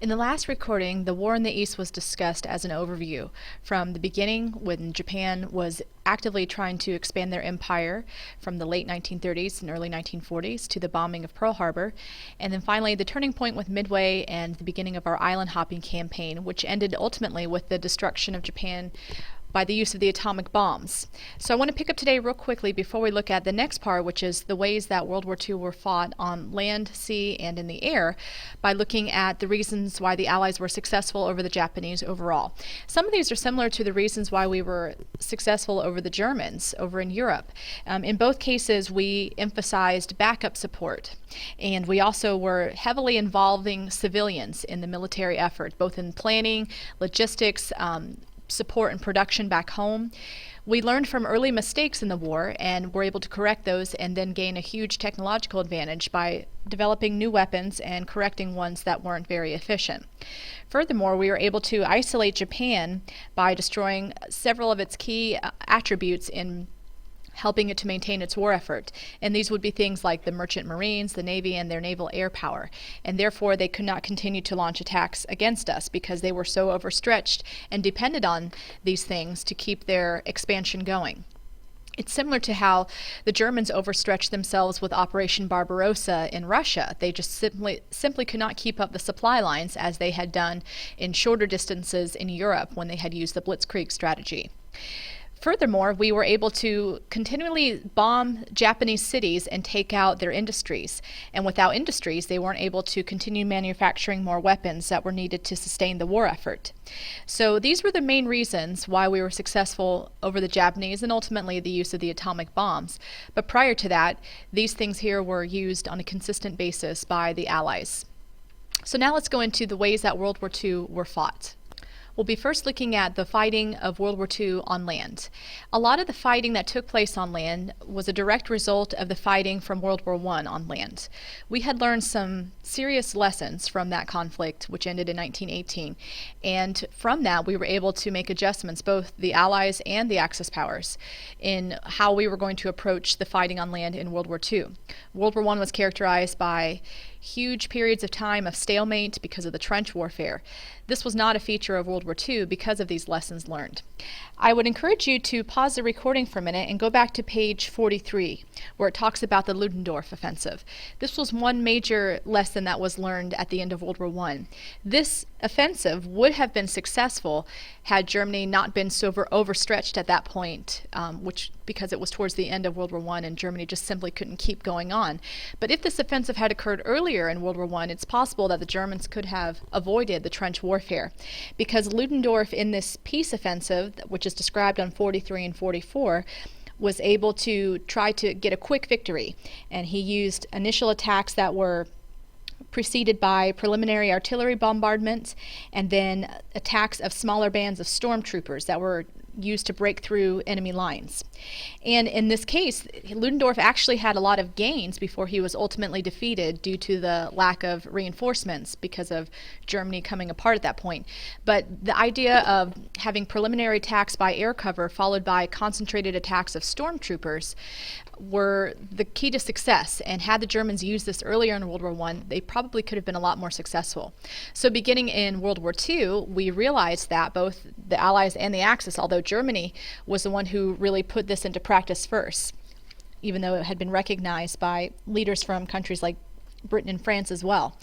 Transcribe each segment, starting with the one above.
In the last recording, the war in the East was discussed as an overview from the beginning when Japan was actively trying to expand their empire from the late 1930s and early 1940s to the bombing of Pearl Harbor, and then finally the turning point with Midway and the beginning of our island hopping campaign, which ended ultimately with the destruction of Japan by the use of the atomic bombs. So I want to pick up today real quickly before we look at the next part, which is the ways that World War II were fought on land, sea, and in the air, by looking at the reasons why the Allies were successful over the Japanese overall. Some of these are similar to the reasons why we were successful over the Germans over in Europe. In both cases, we emphasized backup support, and we also were heavily involving civilians in the military effort, both in planning, logistics, support and production back home. We learned from early mistakes in the war and were able to correct those and then gain a huge technological advantage by developing new weapons and correcting ones that weren't very efficient. Furthermore, we were able to isolate Japan by destroying several of its key attributes in helping it to maintain its war effort. And these would be things like the merchant marines, the Navy, and their naval air power. And therefore, they could not continue to launch attacks against us because they were so overstretched and depended on these things to keep their expansion going. It's similar to how the Germans overstretched themselves with Operation Barbarossa in Russia. They just simply could not keep up the supply lines as they had done in shorter distances in Europe when they had used the Blitzkrieg strategy. Furthermore, we were able to continually bomb Japanese cities and take out their industries. And without industries, they weren't able to continue manufacturing more weapons that were needed to sustain the war effort. So these were the main reasons why we were successful over the Japanese and ultimately the use of the atomic bombs. But prior to that, these things here were used on a consistent basis by the Allies. So now let's go into the ways that World War II were fought. We'll be first looking at the fighting of World War II on land. A lot of the fighting that took place on land was a direct result of the fighting from World War I on land. We had learned some serious lessons from that conflict, which ended in 1918, and from that we were able to make adjustments, both the Allies and the Axis powers, in how we were going to approach the fighting on land in World War II. World War I was characterized by huge periods of time of stalemate because of the trench warfare. This was not a feature of World War II because of these lessons learned. I would encourage you to pause the recording for a minute and go back to page 43, where it talks about the Ludendorff offensive. This was one major lesson that was learned at the end of World War I. This offensive would have been successful had Germany not been so overstretched at that point, because it was towards the end of World War I and Germany just simply couldn't keep going on. But if this offensive had occurred earlier in World War I, it's possible that the Germans could have avoided the trench warfare, because Ludendorff in this peace offensive, which is described on 43 and 44, was able to try to get a quick victory, and he used initial attacks that were preceded by preliminary artillery bombardments and then attacks of smaller bands of stormtroopers that were used to break through enemy lines. And in this case, Ludendorff actually had a lot of gains before he was ultimately defeated due to the lack of reinforcements because of Germany coming apart at that point. But the idea of having preliminary attacks by air cover followed by concentrated attacks of stormtroopers were the key to success, and had the Germans used this earlier in World War I, they probably could have been a lot more successful. So beginning in World War II, we realized that both the Allies and the Axis, although Germany was the one who really put this into practice first, even though it had been recognized by leaders from countries like Britain and France as well.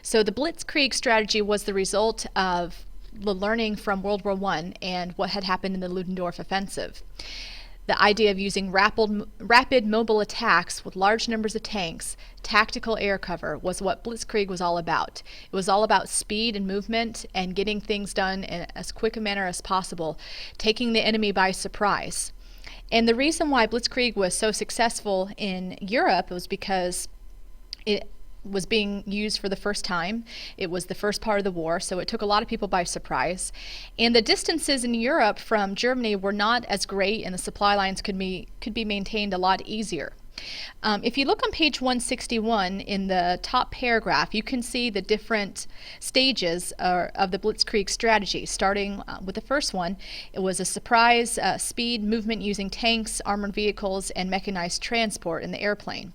So the Blitzkrieg strategy was the result of the learning from World War I and what had happened in the Ludendorff offensive. The idea of using rapid mobile attacks with large numbers of tanks, tactical air cover, was what Blitzkrieg was all about. It was all about speed and movement and getting things done in as quick a manner as possible, taking the enemy by surprise. And the reason why Blitzkrieg was so successful in Europe was because it was being used for the first time. It was the first part of the war, so it took a lot of people by surprise. And the distances in Europe from Germany were not as great, and the supply lines could be maintained a lot easier. If you look on page 161 in the top paragraph, you can see the different stages of the Blitzkrieg strategy. Starting with the first one, it was a surprise speed movement using tanks, armored vehicles, and mechanized transport in the airplane.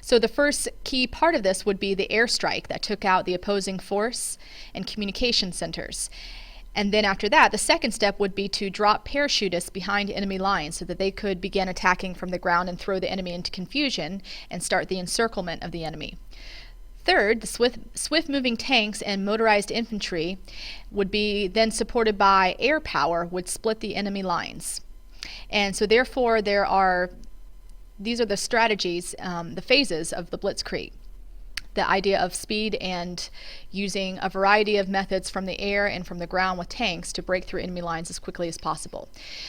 So the first key part of this would be the airstrike that took out the opposing force and communication centers. And then after that, the second step would be to drop parachutists behind enemy lines so that they could begin attacking from the ground and throw the enemy into confusion and start the encirclement of the enemy. Third, the swift-moving tanks and motorized infantry would be then supported by air power, would split the enemy lines. And so therefore these are the strategies, the phases of the Blitzkrieg. The idea of speed and using a variety of methods from the air and from the ground with tanks to break through enemy lines as quickly as possible.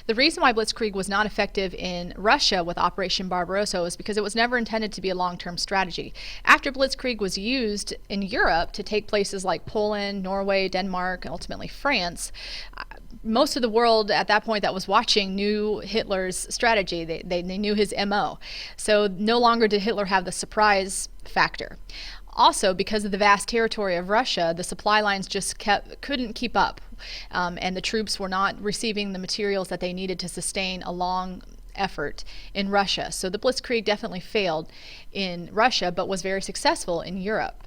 The reason why Blitzkrieg was not effective in Russia with Operation Barbarossa is because it was never intended to be a long-term strategy. After Blitzkrieg was used in Europe to take places like Poland, Norway, Denmark, and ultimately France, most of the world at that point that was watching knew Hitler's strategy. They knew his MO. So no longer did Hitler have the surprise factor. Also, because of the vast territory of Russia, the supply lines just couldn't keep up, and the troops were not receiving the materials that they needed to sustain a long effort in Russia. So the Blitzkrieg definitely failed in Russia, but was very successful in Europe.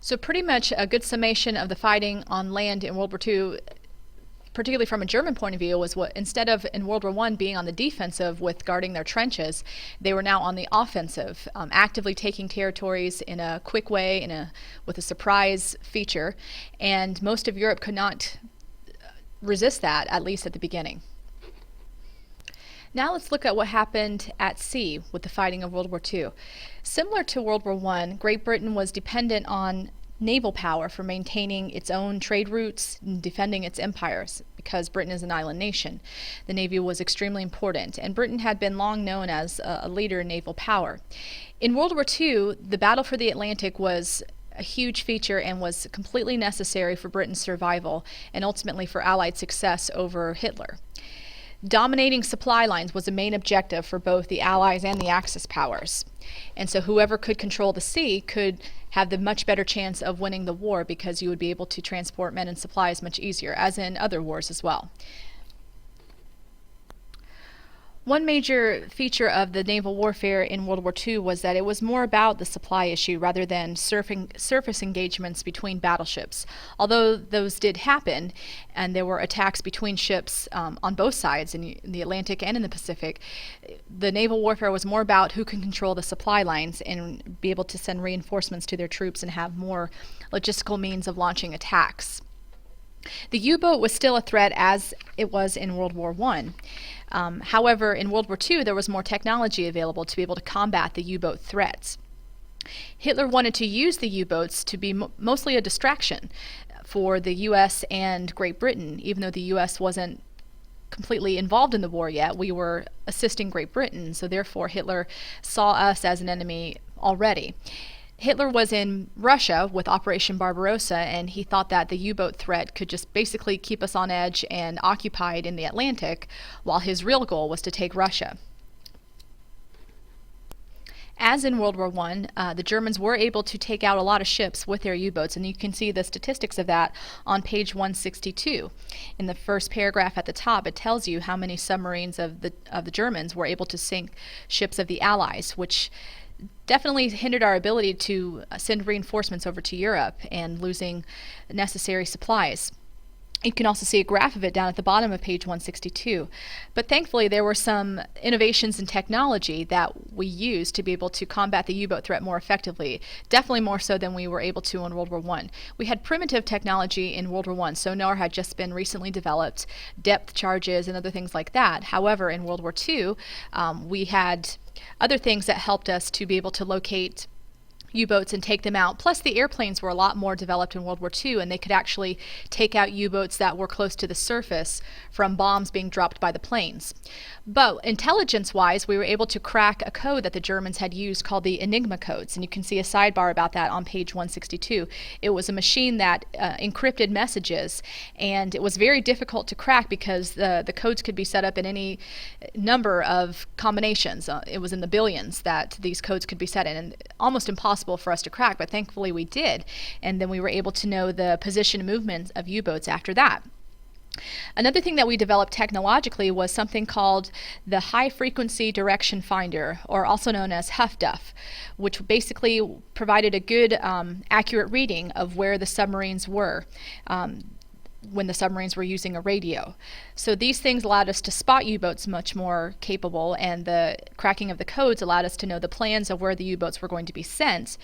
So pretty much a good summation of the fighting on land in World War II, particularly from a German point of view, was what instead of in World War I being on the defensive with guarding their trenches, they were now on the offensive, actively taking territories in a quick way, with a surprise feature, and most of Europe could not resist that, at least at the beginning. Now let's look at what happened at sea with the fighting of World War II. Similar to World War I, Great Britain was dependent on naval power for maintaining its own trade routes and defending its empires, because Britain is an island nation. The Navy was extremely important, and Britain had been long known as a leader in naval power. In World War II, the battle for the Atlantic was a huge feature and was completely necessary for Britain's survival and ultimately for Allied success over Hitler. Dominating supply lines was a main objective for both the Allies and the Axis powers. And so whoever could control the sea could have the much better chance of winning the war, because you would be able to transport men and supplies much easier, as in other wars as well. One major feature of the naval warfare in World War II was that it was more about the supply issue rather than surface engagements between battleships. Although those did happen, and there were attacks between ships on both sides, in the Atlantic and in the Pacific, the naval warfare was more about who can control the supply lines and be able to send reinforcements to their troops and have more logistical means of launching attacks. The U-boat was still a threat as it was in World War I. However, in World War II, there was more technology available to be able to combat the U-boat threats. Hitler wanted to use the U-boats to be mostly a distraction for the U.S. and Great Britain. Even though the U.S. wasn't completely involved in the war yet, we were assisting Great Britain, so therefore Hitler saw us as an enemy already. Hitler was in Russia with Operation Barbarossa, and he thought that the U-boat threat could just basically keep us on edge and occupied in the Atlantic, while his real goal was to take Russia. As in World War I, the Germans were able to take out a lot of ships with their U-boats, and you can see the statistics of that on page 162. In the first paragraph at the top, it tells you how many submarines of the Germans were able to sink ships of the Allies, which definitely hindered our ability to send reinforcements over to Europe and losing necessary supplies. You can also see a graph of it down at the bottom of page 162. But thankfully, there were some innovations in technology that we used to be able to combat the U-boat threat more effectively, definitely more so than we were able to in World War I. We had primitive technology in World War I. Sonar had just been recently developed, depth charges and other things like that. However, in World War II, we had other things that helped us to be able to locate U-boats and take them out. Plus, the airplanes were a lot more developed in World War II, and they could actually take out U-boats that were close to the surface from bombs being dropped by the planes. But intelligence-wise, we were able to crack a code that the Germans had used called the Enigma codes, and you can see a sidebar about that on page 162. It was a machine that encrypted messages, and it was very difficult to crack because the codes could be set up in any number of combinations. It was in the billions that these codes could be set in, and almost impossible for us to crack, but thankfully we did, and then we were able to know the position and movements of U-boats after that. Another thing that we developed technologically was something called the High Frequency Direction Finder, or also known as HFDUF, which basically provided a good, accurate reading of where the submarines were. When the submarines were using a radio. So these things allowed us to spot U-boats much more capable, and the cracking of the codes allowed us to know the plans of where the U-boats were going to be sent.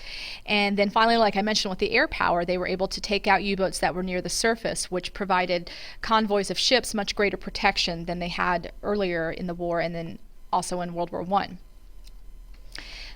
And then finally, like I mentioned with the air power, they were able to take out U-boats that were near the surface, which provided convoys of ships much greater protection than they had earlier in the war and then also in World War I.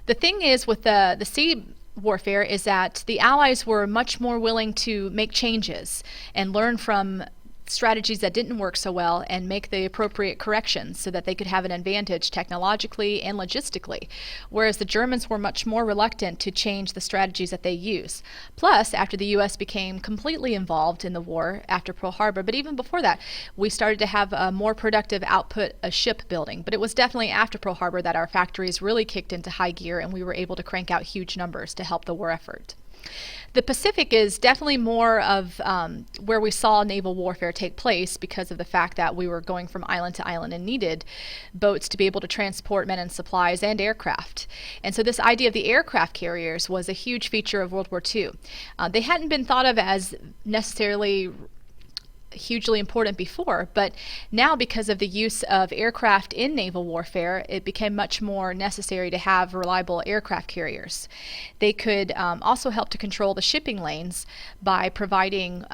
The thing is with the sea warfare is that the Allies were much more willing to make changes and learn from strategies that didn't work so well and make the appropriate corrections so that they could have an advantage technologically and logistically, whereas the Germans were much more reluctant to change the strategies that they use. Plus, after the U.S. became completely involved in the war after Pearl Harbor, but even before that, we started to have a more productive output of shipbuilding. But it was definitely after Pearl Harbor that our factories really kicked into high gear and we were able to crank out huge numbers to help the war effort. The Pacific is definitely more of where we saw naval warfare take place because of the fact that we were going from island to island and needed boats to be able to transport men and supplies and aircraft. And so this idea of the aircraft carriers was a huge feature of World War II. They hadn't been thought of as necessarily hugely important before, but now because of the use of aircraft in naval warfare, it became much more necessary to have reliable aircraft carriers. They could also help to control the shipping lanes by providing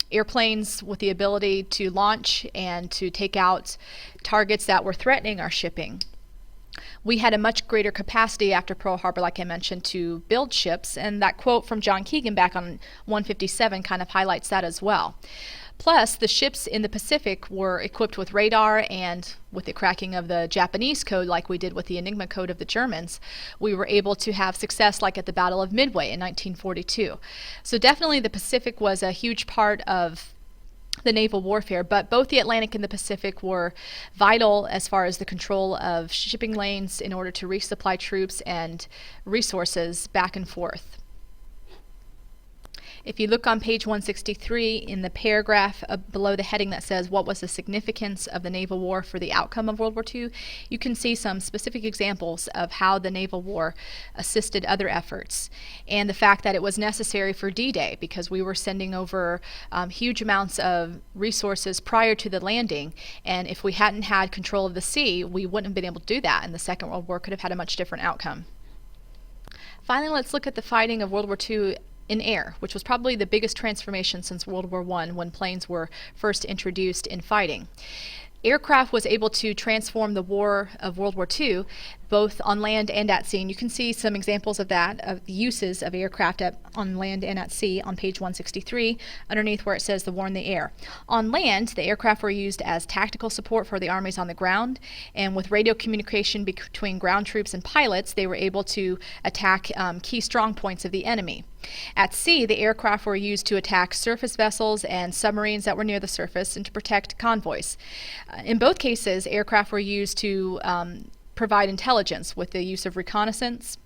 airplanes with the ability to launch and to take out targets that were threatening our shipping. We had a much greater capacity after Pearl Harbor, like I mentioned, to build ships, and that quote from John Keegan back on 157 kind of highlights that as well. Plus, the ships in the Pacific were equipped with radar, and with the cracking of the Japanese code, like we did with the Enigma code of the Germans, we were able to have success like at the Battle of Midway in 1942. So definitely the Pacific was a huge part of the naval warfare, but both the Atlantic and the Pacific were vital as far as the control of shipping lanes in order to resupply troops and resources back and forth. If you look on page 163 in the paragraph below the heading that says what was the significance of the naval war for the outcome of World War II, you can see some specific examples of how the naval war assisted other efforts, and the fact that it was necessary for D-Day because we were sending over huge amounts of resources prior to the landing, and if we hadn't had control of the sea, we wouldn't have been able to do that, and the Second World War could have had a much different outcome. Finally, let's look at the fighting of World War II in air, which was probably the biggest transformation since World War I when planes were first introduced in fighting. Aircraft was able to transform the war of World War II both on land and at sea. And you can see some examples of that, of the uses of aircraft on land and at sea on page 163, underneath where it says the war in the air. On land, the aircraft were used as tactical support for the armies on the ground, and with radio communication between ground troops and pilots, they were able to attack key strong points of the enemy. At sea, the aircraft were used to attack surface vessels and submarines that were near the surface and to protect convoys. In both cases, aircraft were used to provide intelligence with the use of reconnaissance,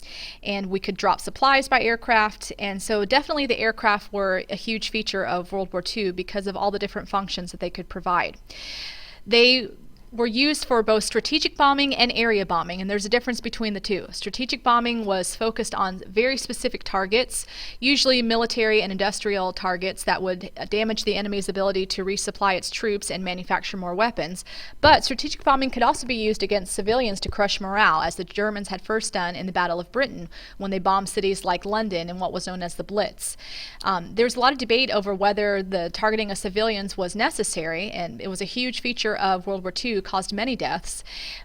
and we could drop supplies by aircraft, and so definitely the aircraft were a huge feature of World War II because of all the different functions that they could provide. They were used for both strategic bombing and area bombing, and there's a difference between the two. Strategic bombing was focused on very specific targets, usually military and industrial targets that would damage the enemy's ability to resupply its troops and manufacture more weapons. But strategic bombing could also be used against civilians to crush morale, as the Germans had first done in the Battle of Britain when they bombed cities like London in what was known as the Blitz. There's a lot of debate over whether the targeting of civilians was necessary, and it was a huge feature of World War II, caused many deaths.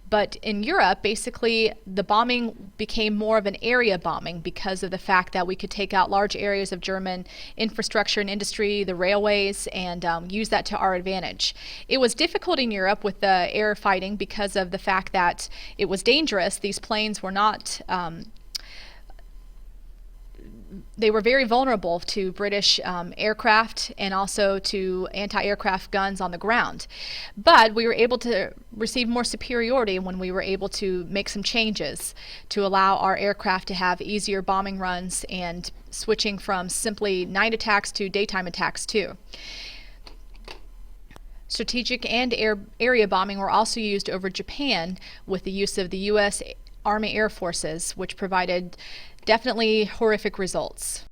But in Europe, basically, the bombing became more of an area bombing because of the fact that we could take out large areas of German infrastructure and industry, the railways, and use that to our advantage. It was difficult in Europe with the air fighting because of the fact that it was dangerous. These planes were not they were very vulnerable to British aircraft and also to anti-aircraft guns on the ground. But we were able to receive more superiority when we were able to make some changes to allow our aircraft to have easier bombing runs and switching from simply night attacks to daytime attacks too. Strategic and area bombing were also used over Japan with the use of the U.S. Army Air Forces, which provided definitely horrific results.